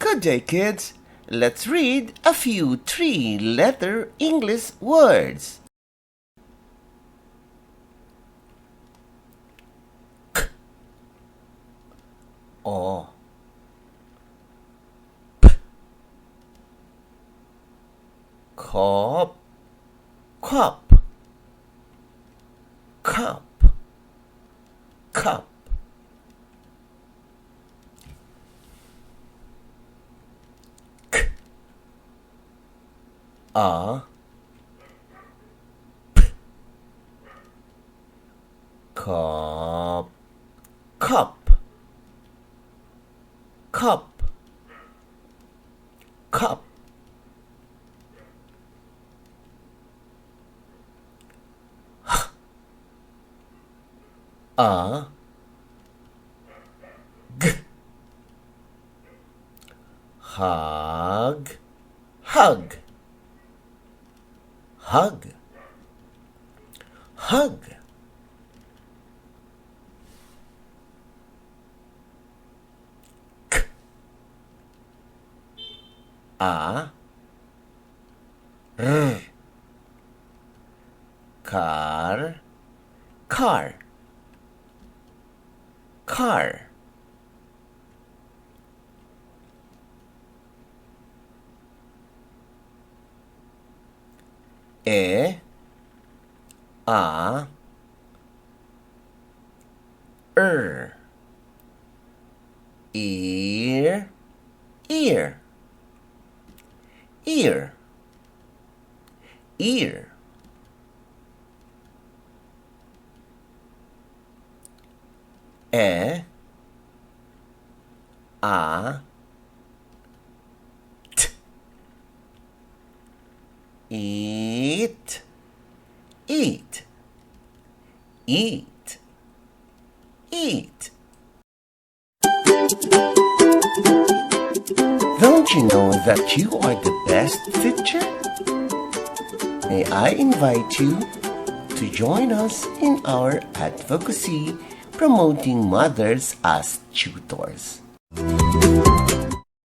Good day, kids. Let's read a few three-letter English words. K, O, P, cop, cup, cup, cup. A, P, cup, cup, cup, cup. H, A, G, hug, hug, hug, hug. K, A, R, car, car, car. E, A, ear, ear, ear, ear. E, A, T, eat, eat, eat, eat. Don't you know that you are the best teacher? May I invite you to join us in our advocacy promoting mothers as tutors.